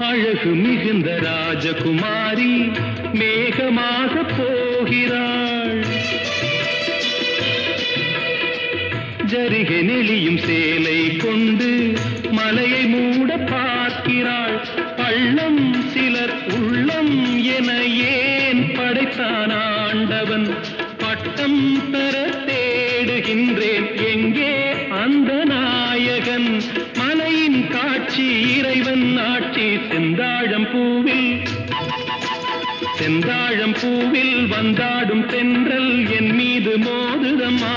அழகு மிகுந்த ராஜகுமாரி மேகமாக போகிறாள். ஜரிகை நெளியும் சேலை கொண்டு மலையை மூட பார்க்கிறாள். பள்ளம் சிலர் உள்ளம் என ஏன் படைத்தான் ஆண்டவன்? பட்டம் பெற தேடுகின்றேன், எங்கே அந்த நாயகன்? மலையின் காட்சி இறைவன் ஆட்சி. செந்தாழம் பூவில் வந்தாடும் தென்றல் என் மீது மோதுதம்மா.